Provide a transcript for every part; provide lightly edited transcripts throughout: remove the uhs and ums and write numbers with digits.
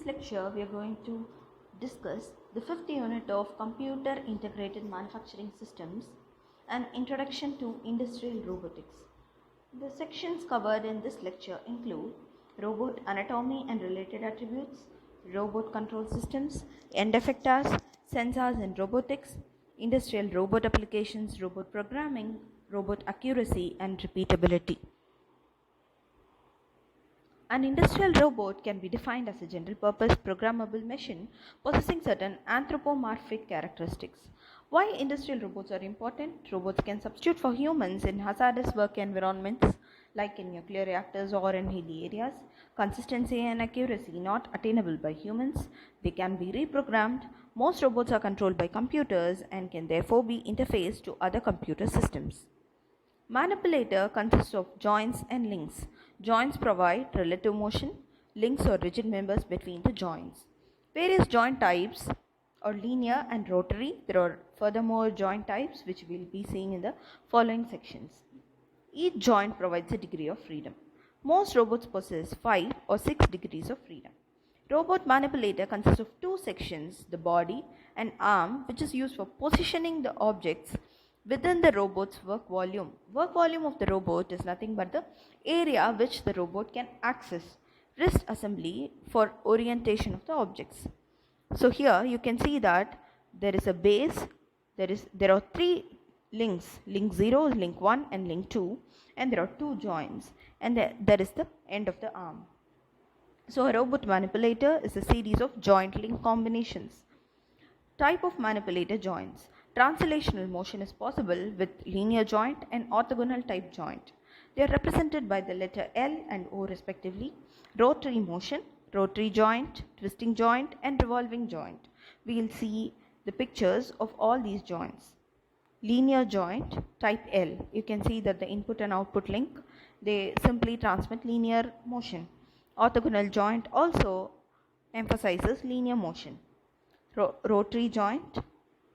this lecture, we are going to discuss the fifth unit of Computer Integrated Manufacturing Systems, an introduction to industrial robotics. The sections covered in this lecture include robot anatomy and related attributes, robot control systems, end effectors, sensors and robotics, industrial robot applications, robot programming, robot accuracy and repeatability. An industrial robot can be defined as a general-purpose programmable machine possessing certain anthropomorphic characteristics. Why industrial robots are important? Robots can substitute for humans in hazardous work environments like in nuclear reactors or in hilly areas. Consistency and accuracy not attainable by humans. They can be reprogrammed. Most robots are controlled by computers and can therefore be interfaced to other computer systems. Manipulator consists of joints and links. Joints provide relative motion. Links are rigid members between the joints. Various joint types are linear and rotary. There are furthermore joint types which we will be seeing in the following sections. Each joint provides a degree of freedom. Most robots possess 5 or 6 degrees of freedom. Robot manipulator consists of two sections, the body and arm, which is used for positioning the objects within the robot's work volume. Work volume of the robot is nothing but the area which the robot can access. Wrist assembly for orientation of the objects. So here you can see that there is a base, there are three links, link 0, link 1 and link 2, and there are two joints, and there is the end of the arm. So a robot manipulator is a series of joint link combinations. Type of manipulator joints. Translational motion is possible with linear joint and orthogonal type joint. They are represented by the letter L and O respectively. Rotary motion, rotary joint, twisting joint and revolving joint. We will see the pictures of all these joints. Linear joint type L. You can see that the input and output link, they simply transmit linear motion. Orthogonal joint also emphasizes linear motion. Rotary joint.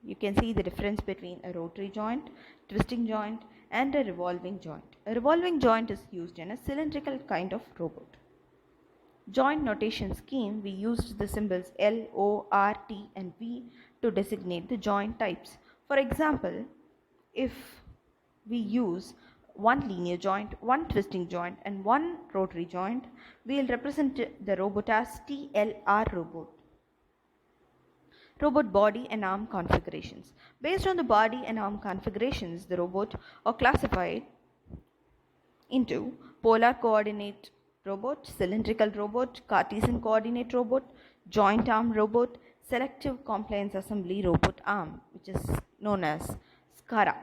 You can see the difference between a rotary joint, twisting joint and a revolving joint. A revolving joint is used in a cylindrical kind of robot. Joint notation scheme, we used the symbols L, O, R, T and V to designate the joint types. For example, if we use one linear joint, one twisting joint and one rotary joint, we will represent the robot as TLR robot. Robot body and arm configurations. Based on the body and arm configurations, the robot are classified into polar coordinate robot, cylindrical robot, Cartesian coordinate robot, joint arm robot, selective compliance assembly robot arm, which is known as SCARA.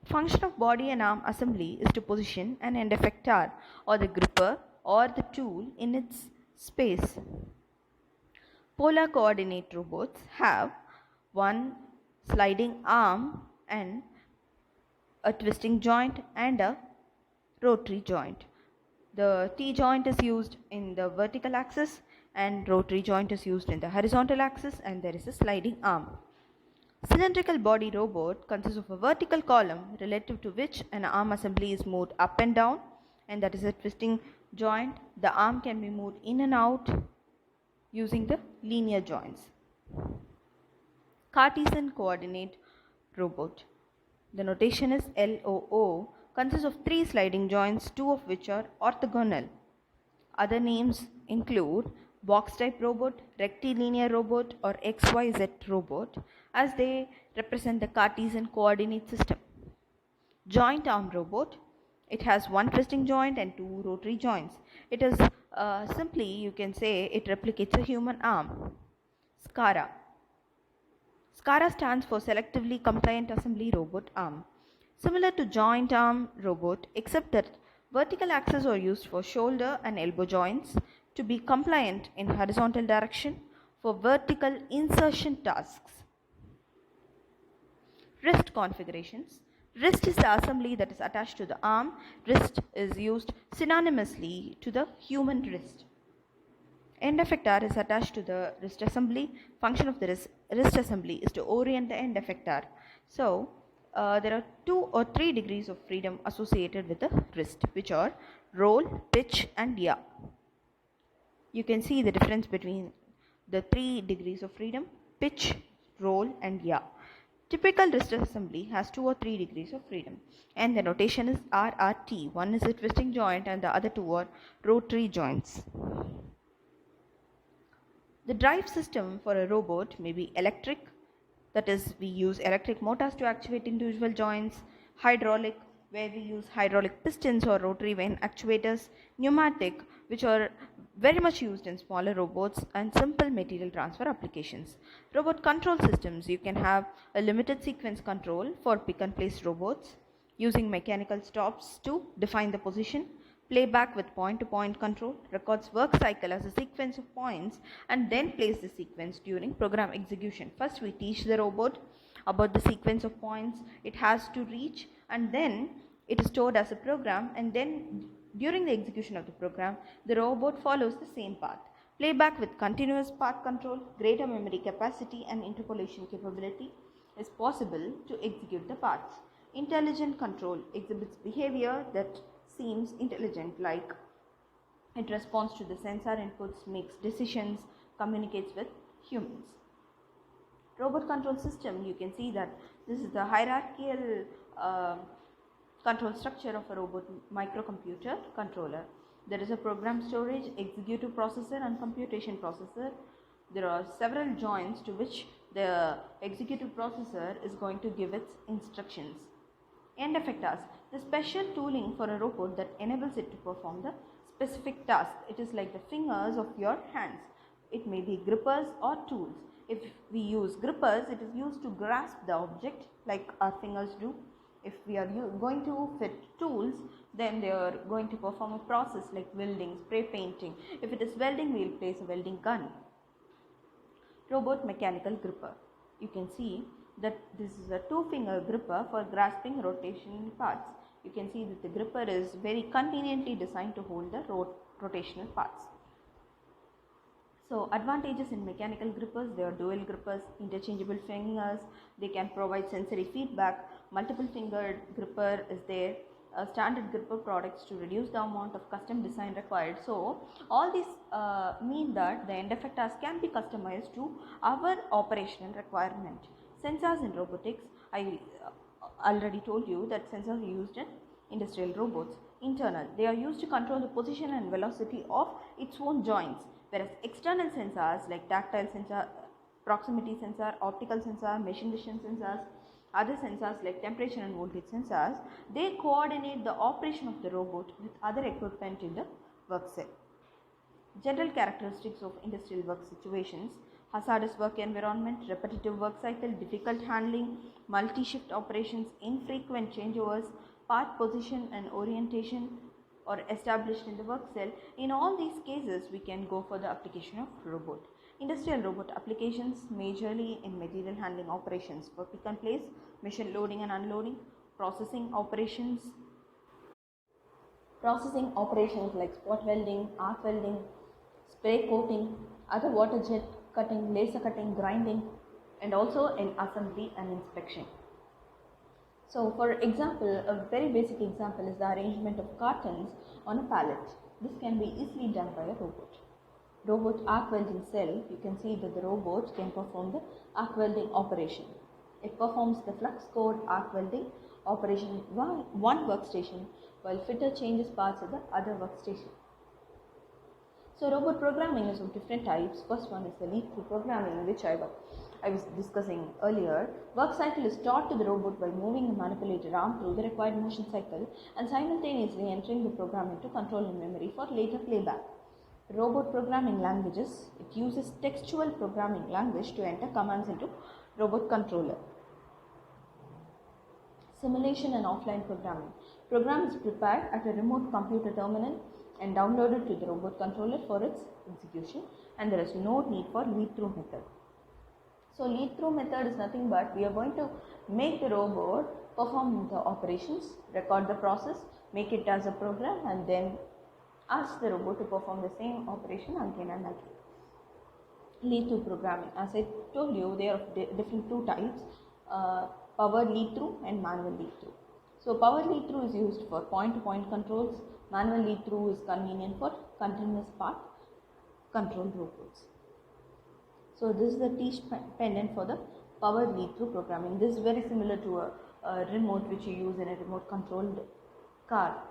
Function of body and arm assembly is to position an end effector or the gripper or the tool in its space. Polar coordinate robots have one sliding arm and a twisting joint and a rotary joint. The T joint is used in the vertical axis and rotary joint is used in the horizontal axis, and there is a sliding arm. Cylindrical body robot consists of a vertical column relative to which an arm assembly is moved up and down, and that is a twisting joint. The arm can be moved in and out using the linear joints. Cartesian coordinate robot. The notation is LOO, consists of three sliding joints, two of which are orthogonal. Other names include box type robot, rectilinear robot or XYZ robot, as they represent the Cartesian coordinate system. Joint arm robot. It has one twisting joint and two rotary joints. It is simply, you can say, it replicates a human arm. SCARA. SCARA stands for Selectively Compliant Assembly Robot Arm. Similar to joint arm robot, except that vertical axes are used for shoulder and elbow joints to be compliant in horizontal direction for vertical insertion tasks. Wrist configurations. Wrist is the assembly that is attached to the arm. Wrist is used synonymously to the human wrist. End effector is attached to the wrist assembly. Function of the wrist assembly is to orient the end effector. So, there are 2 or 3 degrees of freedom associated with the wrist, which are roll, pitch and yaw. You can see the difference between the 3 degrees of freedom: pitch, roll, and yaw. Typical wrist assembly has 2 or 3 degrees of freedom, and the notation is RRT. One is a twisting joint and the other two are rotary joints. The drive system for a robot may be electric, that is, we use electric motors to actuate individual joints; hydraulic, where we use hydraulic pistons or rotary vane actuators; pneumatic, which are very much used in smaller robots and simple material transfer applications. Robot control systems: you can have a limited sequence control for pick and place robots using mechanical stops to define the position. Playback with point-to-point control records work cycle as a sequence of points and then plays the sequence during program execution. First we teach the robot about the sequence of points it has to reach, and then it is stored as a program, and then during the execution of the program the robot follows the same path. Playback with continuous path control, greater memory capacity and interpolation capability is possible to execute the paths. Intelligent control exhibits behavior that seems intelligent, like it responds to the sensor inputs, makes decisions, communicates with humans. Robot control system, you can see that this is the hierarchical control structure of a robot microcomputer controller. There is a program storage, executive processor and computation processor. There are several joints to which the executive processor is going to give its instructions. End effectors, the special tooling for a robot that enables it to perform the specific task. It is like the fingers of your hands. It may be grippers or tools. If we use grippers, it is used to grasp the object like our fingers do. If we are going to fit tools, then they are going to perform a process like welding, spray painting. If it is welding, we will place a welding gun. Robot mechanical gripper. You can see that this is a 2-finger gripper for grasping rotational parts. You can see that the gripper is very conveniently designed to hold the rotational parts. So advantages in mechanical grippers: they are dual grippers, interchangeable fingers, they can provide sensory feedback. Multiple fingered gripper is there. Standard gripper products to reduce the amount of custom design required. So all these mean that the end effectors can be customized to our operational requirement. Sensors in robotics, I already told you that sensors are used in industrial robots. Internal, they are used to control the position and velocity of its own joints, whereas external sensors like tactile sensor, proximity sensor, optical sensor, machine vision sensors, other sensors like temperature and voltage sensors, they coordinate the operation of the robot with other equipment in the work cell. General characteristics of industrial work situations: hazardous work environment, repetitive work cycle, difficult handling, multi-shift operations, infrequent changeovers, part position and orientation or established in the work cell. In all these cases, we can go for the application of robot. Industrial robot applications majorly in material handling operations for pick and place, machine loading and unloading, processing operations like spot welding, arc welding, spray coating, other water jet cutting, laser cutting, grinding, and also in assembly and inspection. So for example, a very basic example is the arrangement of cartons on a pallet. This can be easily done by a robot. Robot arc welding cell, you can see that the robot can perform the arc welding operation. It performs the flux core arc welding operation in one workstation, while fitter changes parts of the other workstation. So robot programming is of different types. First one is the lead-through programming, which I was discussing earlier. Work cycle is taught to the robot by moving the manipulated arm through the required motion cycle and simultaneously entering the program into control and memory for later playback. Robot programming languages, it uses textual programming language to enter commands into robot controller. Simulation and offline programming. Program is prepared at a remote computer terminal and downloaded to the robot controller for its execution, and there is no need for lead-through method. So lead-through method is nothing but we are going to make the robot perform the operations, record the process, make it as a program, and then ask the robot to perform the same operation again and again. Lead-through programming, as I told you, there are different two types, power lead-through and manual lead-through. So power lead-through is used for point-to-point controls. Manual lead-through is convenient for continuous path control robots. So this is the T pendant for the powered lead-through programming. This is very similar to a remote which you use in a remote controlled car,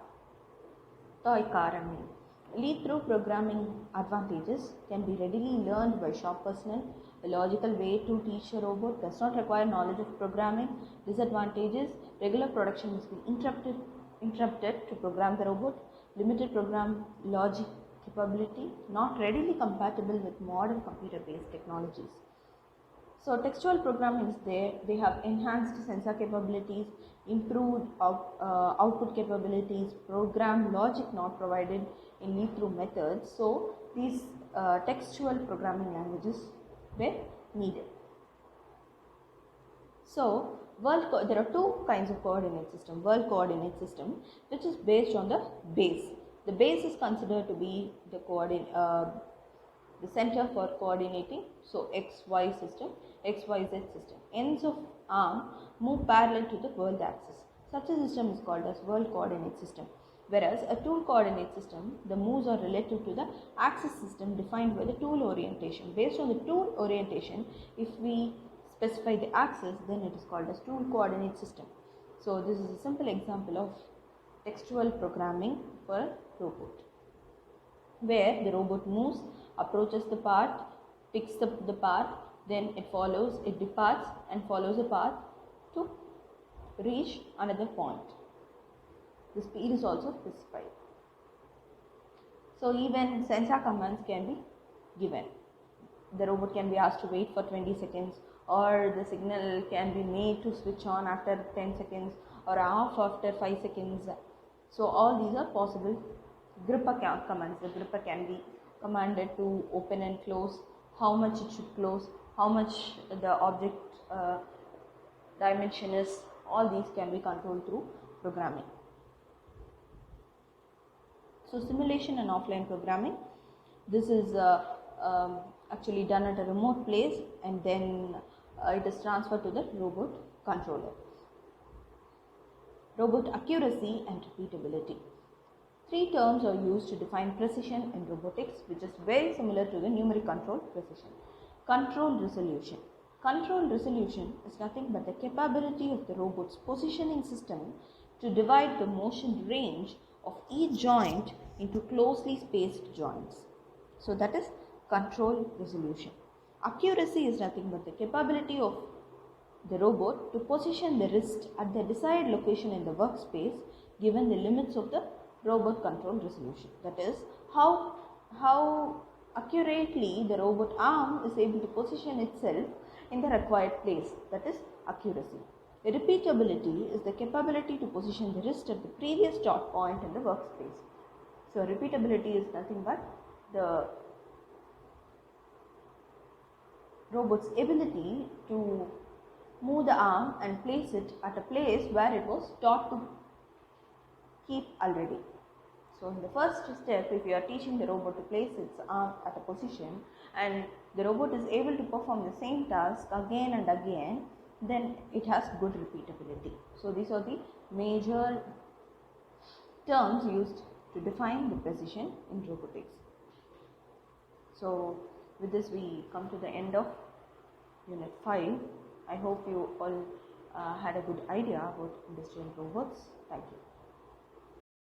toy car I mean. Lead-through programming advantages can be readily learned by shop personnel. A logical way to teach a robot does not require knowledge of programming. Disadvantages: regular production must be interrupted to program the robot. Limited program logic capability, not readily compatible with modern computer-based technologies. So textual programming is there. They have enhanced sensor capabilities, improved output capabilities, program logic not provided in lead-through methods. So these textual programming languages were needed. So there are two kinds of coordinate system. World coordinate system, which is based on the base. The base is considered to be the center for coordinating. So XY system, XYZ system. Ends of arm move parallel to the world axis. Such a system is called as world coordinate system. Whereas a tool coordinate system, the moves are relative to the axis system defined by the tool orientation. Based on the tool orientation, if we specify the axis, then it is called as tool coordinate system. So this is a simple example of textual programming for a robot, where the robot moves, approaches the path, picks up the path, then it departs and follows a path to reach another point. The speed is also specified. So even sensor commands can be given. The robot can be asked to wait for 20 seconds, or the signal can be made to switch on after 10 seconds or off after 5 seconds. So all these are possible. Gripper commands. The gripper can be commanded to open and close, how much it should close, how much the object dimension is. All these can be controlled through programming. So simulation and offline programming. This is actually done at a remote place, and then it is transferred to the robot controller. Robot accuracy and repeatability. Three terms are used to define precision in robotics, which is very similar to the numeric control precision. Control resolution. Control resolution is nothing but the capability of the robot's positioning system to divide the motion range of each joint into closely spaced joints. So that is control resolution. Accuracy is nothing but the capability of the robot to position the wrist at the desired location in the workspace given the limits of the robot control resolution. That is how accurately the robot arm is able to position itself in the required place. That is accuracy. The repeatability is the capability to position the wrist at the previous start point in the workspace. So repeatability is nothing but the robot's ability to move the arm and place it at a place where it was taught to keep already. So in the first step, if you are teaching the robot to place its arm at a position and the robot is able to perform the same task again and again, then it has good repeatability. So these are the major terms used to define the precision in robotics. So with this we come to the end of Unit 5. I hope you all had a good idea about industrial robots. Thank you.